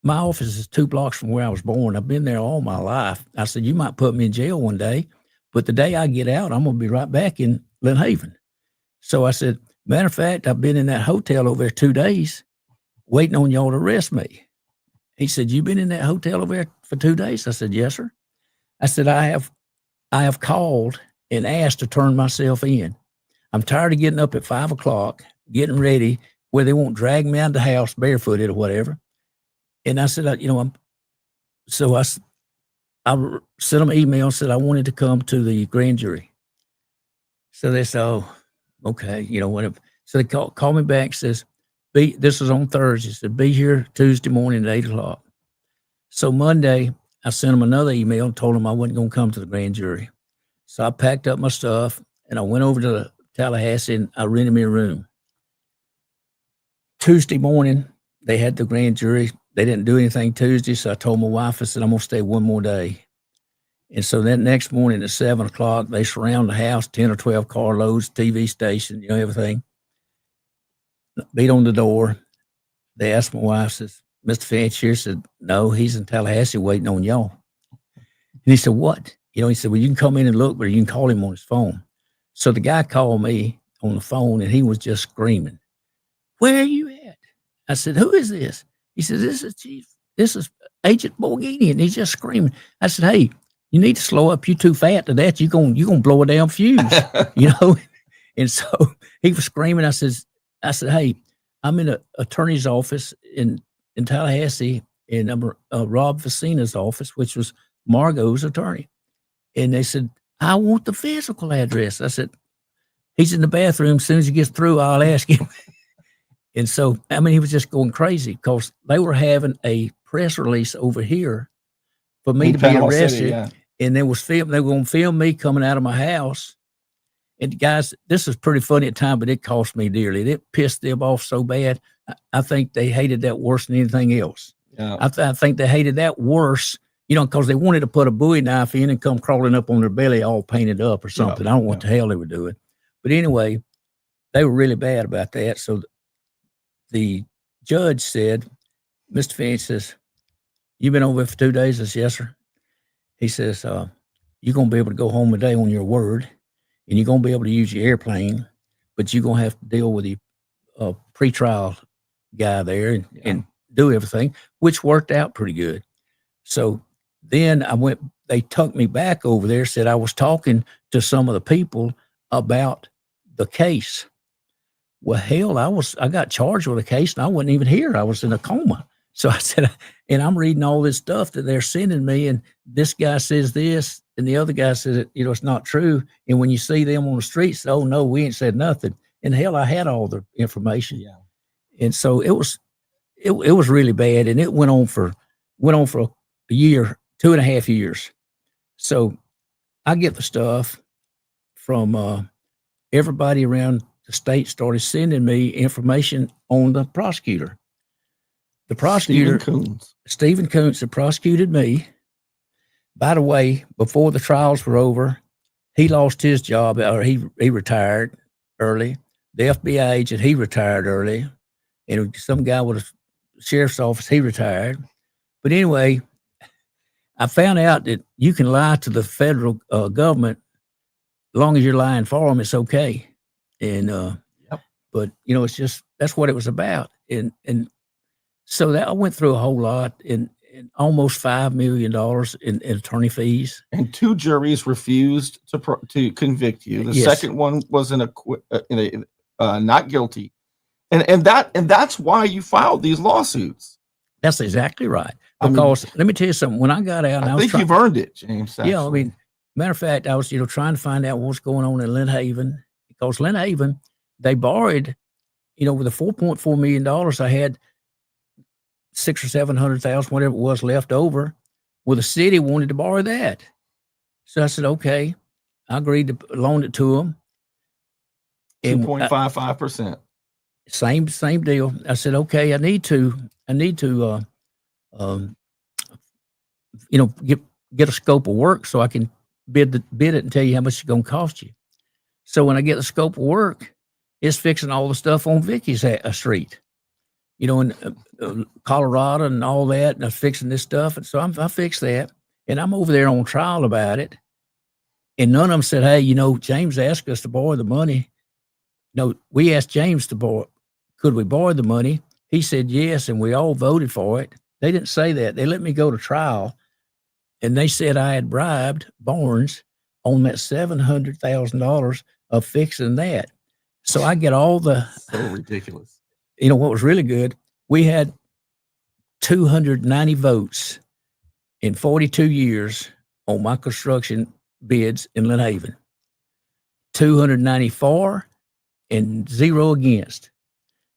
my office is 2 blocks from where I was born. I've been there all my life. I said, you might put me in jail one day, but the day I get out, I'm going to be right back in Lynn Haven. So I said, matter of fact, I've been in that hotel over there 2 days waiting on y'all to arrest me. He said, you been in that hotel over there for 2 days? I said, yes, sir. I said, I have called and asked to turn myself in. I'm tired of getting up at 5 o'clock, getting ready where they won't drag me out of the house barefooted or whatever. And I said, so I sent them an email and said I wanted to come to the grand jury. So they said, oh, okay, whatever. So they called me back, says, this was on Thursday, said, be here Tuesday morning at 8 o'clock. So Monday, I sent them another email and told them I wasn't going to come to the grand jury. So I packed up my stuff and I went over to Tallahassee and I rented me a room. Tuesday morning, they had the grand jury. They didn't do anything Tuesday, so I told my wife, I said, I'm going to stay one more day. And so that next morning at 7 o'clock, they surround the house, 10 or 12 carloads, TV station, everything. Beat on the door. They asked my wife, says, Mr. Finch here? Said, no, he's in Tallahassee waiting on y'all. And he said, what? He said, well, you can come in and look, but you can call him on his phone. So the guy called me on the phone, and he was just screaming, where are you at? I said, who is this? He says, this is Agent Borghini, and he's just screaming. I said, hey, you need to slow up. You're too fat to that. You're gonna blow a damn fuse, And so he was screaming. I said, hey, I'm in an attorney's office in Tallahassee, and I'm Rob Vicina's office, which was Margot's attorney. And they said, I want the physical address. I said, he's in the bathroom. As soon as he gets through, I'll ask him. And so, he was just going crazy because they were having a press release over here for me to be arrested. City, yeah. And they were going to film me coming out of my house. And guys, this is pretty funny at the time, but it cost me dearly. It pissed them off so bad. I think they hated that worse than anything else. Yeah. I think they hated that worse, because they wanted to put a Bowie knife in and come crawling up on their belly all painted up or something. I don't know what the hell they were doing. But anyway, they were really bad about that. So the judge said, Mr. Finch says, you've been over there for 2 days? I said, yes, sir. He says, you're going to be able to go home today on your word, and you're going to be able to use your airplane, but you're going to have to deal with the pretrial guy there and do everything, which worked out pretty good. So then they took me back over there, said I was talking to some of the people about the case. Well, hell, I got charged with a case and I wasn't even here. I was in a coma. So I said, and I'm reading all this stuff that they're sending me, and this guy says this, and the other guy says, it's not true. And when you see them on the streets, oh no, we ain't said nothing. And hell, I had all the information. Yeah. And so it was really bad, and it went on for a year, 2.5 years. So I get the stuff from everybody around the state started sending me information on the prosecutor. The prosecutor, Stephen Koontz, that prosecuted me. By the way, before the trials were over, he lost his job, or he retired early. The FBI agent, he retired early. And some guy with a sheriff's office, he retired. But anyway, I found out that you can lie to the federal government as long as you're lying for them, it's okay. And but it's just that's what it was about. And so that I went through a whole lot in almost $5 million in attorney fees. And 2 juries refused to convict you. The second one was not guilty. And that's why you filed these lawsuits. That's exactly right. Because let me tell you something. When I got out, I think you've earned it, James. Actually. Yeah, matter of fact, I was trying to find out what's going on in Lynn Haven, because Lynn Haven, they borrowed, with the $4.4 million, I had $600,000 or $700,000, whatever it was, left over. Well, the city wanted to borrow that, so I said, okay. I agreed to loan it to them. 2.55%. Same deal. I said, okay, I need to get a scope of work so I can bid it and tell you how much it's going to cost you. So when I get the scope of work, it's fixing all the stuff on Vicky's street, in Colorado and all that, and I'm fixing this stuff. And so I fixed that, and I'm over there on trial about it. And none of them said, hey, James asked us to borrow the money. No, we asked James to borrow. Could we borrow the money? He said yes, and we all voted for it. They didn't say that. They let me go to trial, and they said I had bribed Barnes on that $700,000 of fixing that. So I get all the, So ridiculous. what was really good, we had 290 votes in 42 years on my construction bids in Lynn Haven. 294 and 0 against.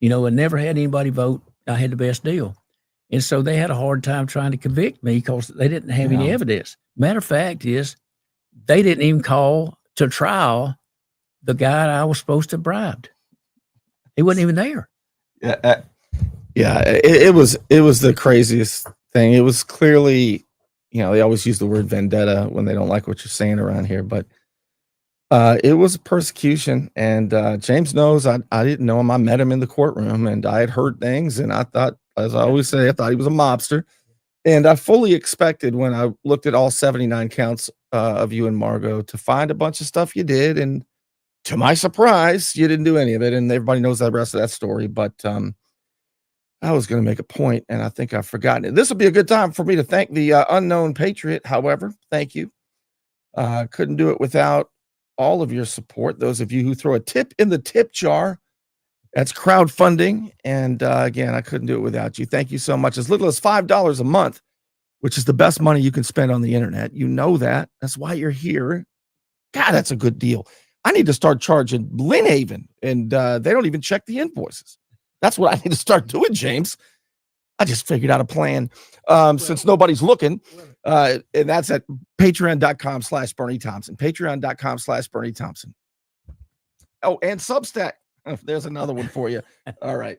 I never had anybody vote I had the best deal. And so they had a hard time trying to convict me because they didn't have any evidence. Matter of fact is, they didn't even call to trial the guy I was supposed to have bribed. He wasn't even there. It was the craziest thing. It was clearly, they always use the word vendetta when they don't like what you're saying around here, but it was persecution. And James knows I didn't know him. I met him in the courtroom, and I had heard things, and I thought, as I always say, I thought he was a mobster. And I fully expected, when I looked at all 79 counts of you and Margot, to find a bunch of stuff you did. And to my surprise, you didn't do any of it. And everybody knows the rest of that story. But I was going to make a point, and I think I've forgotten it. This will be a good time for me to thank the unknown patriot. However, thank you. Couldn't do it without all of your support. Those of you who throw a tip in the tip jar, that's crowdfunding. And again, I couldn't do it without you. Thank you so much. As little as $5 a month, which is the best money you can spend on the internet. You know that. That's why you're here. God, that's a good deal. I need to start charging Lynn Haven, and they don't even check the invoices. That's what I need to start doing, James. I just figured out a plan since nobody's looking. And that's at patreon.com/Bernie Thompson. Patreon.com/Bernie Thompson. Oh, and Substack. There's another one for you. All right.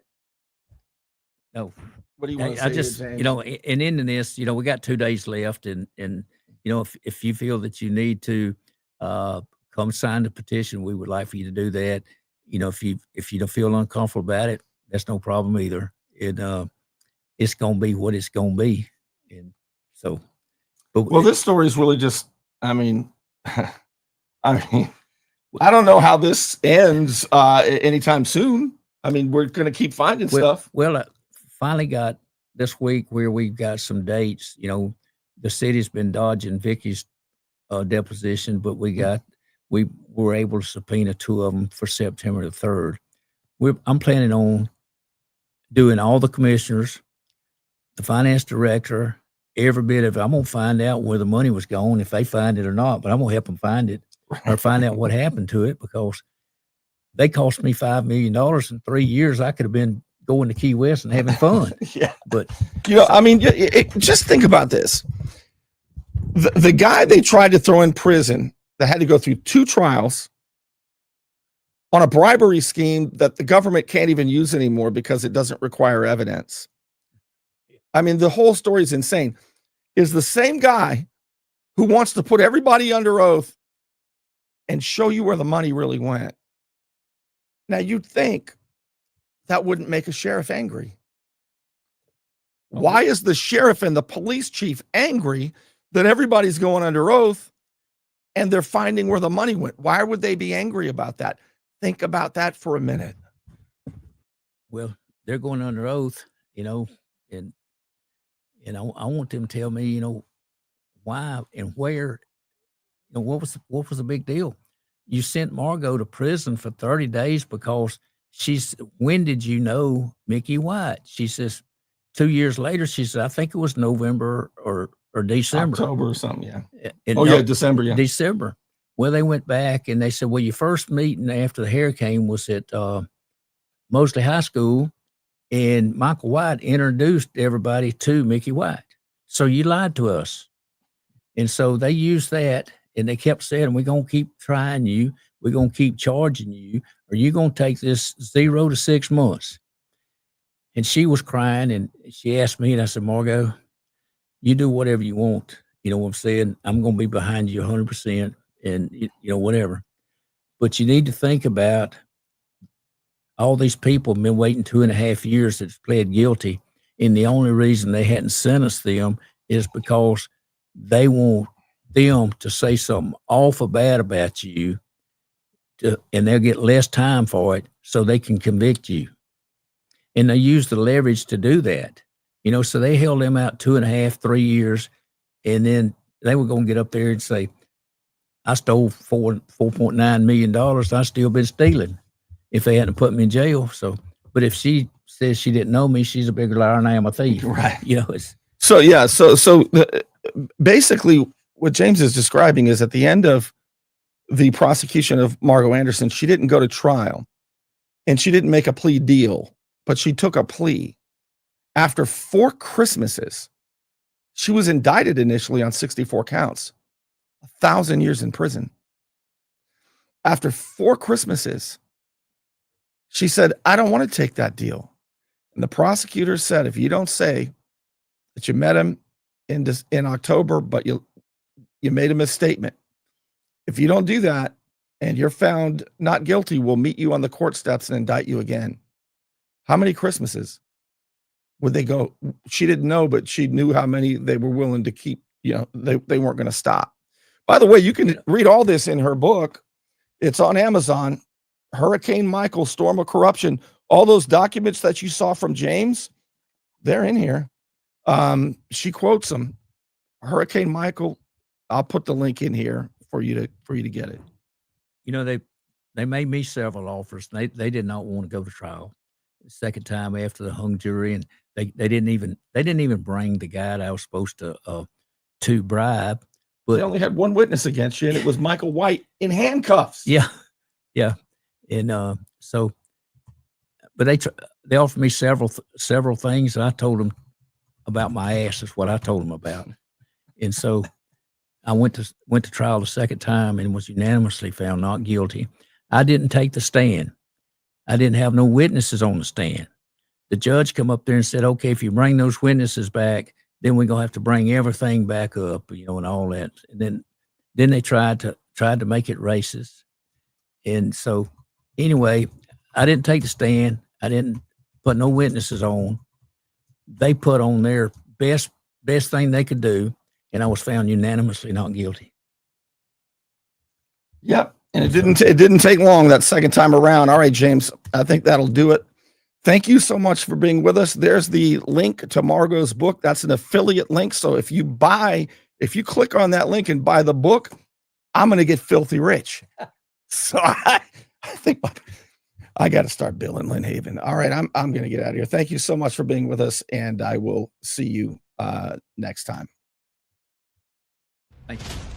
No. What do you want to say? I just, and into this, we got 2 days left, and if you feel that you need to come sign the petition, we would like for you to do that. If you don't feel uncomfortable about it, that's no problem either. It's going to be what it's going to be. And so, well, this story is really just, I don't know how this ends anytime soon. We're going to keep finding stuff. Well, I finally got this week where we've got some dates. The city's been dodging Vicky's deposition, but we were able to subpoena 2 of them for September the 3rd. I'm planning on doing all the commissioners, the finance director, every bit of it. I'm going to find out where the money was gone, if they find it or not, but I'm going to help them find it or find out what happened to it, because they cost me $5 million in 3 years. I could have been going to Key West and having fun. Yeah. But, just think about this. The guy they tried to throw in prison that had to go through 2 trials on a bribery scheme that the government can't even use anymore because it doesn't require evidence. The whole story is insane. Is the same guy who wants to put everybody under oath and show you where the money really went. Now, you'd think that wouldn't make a sheriff angry. Why is the sheriff and the police chief angry that everybody's going under oath and they're finding where the money went? Why would they be angry about that? Think about that for a minute. Well, they're going under oath, and I want them to tell me, why and where, what was the big deal? You sent Margot to prison for 30 days because when did you know Mickey White? She says 2 years later, she said, I think it was November or December. October or something, yeah. December, yeah. December. Well, they went back and they said, well, your first meeting after the hurricane was at Mosley High School, and Michael White introduced everybody to Mickey White. So you lied to us. And so they used that, and they kept saying, we're going to keep trying you. We're going to keep charging you, or you're going to take this 0 to 6 months. And she was crying, and she asked me, and I said, Margot, you do whatever you want. You know what I'm saying? I'm going to be behind you 100%, and, whatever. But you need to think about all these people have been waiting 2.5 years that's pled guilty, and the only reason they hadn't sentenced them is because they want them to say something awful bad about you, and they'll get less time for it so they can convict you. And they use the leverage to do that. So they held them out 2.5, 3 years, and then they were going to get up there and say, I stole $4.9 million. I've still been stealing. if they hadn't put me in jail. So, but if she says she didn't know me, she's a bigger liar than I am a thief. Right. You know, it's So yeah, basically what James is describing is at the end of the prosecution of Margot Anderson, she didn't go to trial and she didn't make a plea deal, but she took a plea. After 4 Christmases, she was indicted initially on 64 counts, 1,000 years in prison. After 4 Christmases, she said, I don't want to take that deal. And the prosecutor said, if you don't say that you met him in October, but you made a misstatement, if you don't do that and you're found not guilty, we'll meet you on the court steps and indict you again. How many Christmases would they go? She didn't know, but she knew how many they were willing to keep. They weren't going to stop. By the way, you can read all this in her book. It's on Amazon. Hurricane Michael, Storm of Corruption. All those documents that you saw from James, they're in here. She quotes them. Hurricane Michael. I'll put the link in here for you to get it. You know, they made me several offers. They did not want to go to trial. The second time after the hung jury, and they didn't even bring the guy that I was supposed to bribe. But they only had one witness against you, and it was Michael White in handcuffs. Yeah, and so, but they offered me several things, and I told them about my ass is what I told them about, and so I went to trial the second time and was unanimously found not guilty. I didn't take the stand. I didn't have no witnesses on the stand. The judge come up there and said, okay, if you bring those witnesses back, then we're going to have to bring everything back up, and all that. And then they tried to make it racist. And so anyway, I didn't take the stand. I didn't put no witnesses on. They put on their best thing they could do, and I was found unanimously not guilty. Yep. And it didn't take long that second time around. All right, James, I think that'll do it. Thank you so much for being with us. There's the link to Margot's book. That's an affiliate link. So if you click on that link and buy the book, I'm going to get filthy rich. So I think I got to start billing Lynn Haven. All right, I'm going to get out of here. Thank you so much for being with us, and I will see you next time. Thank you.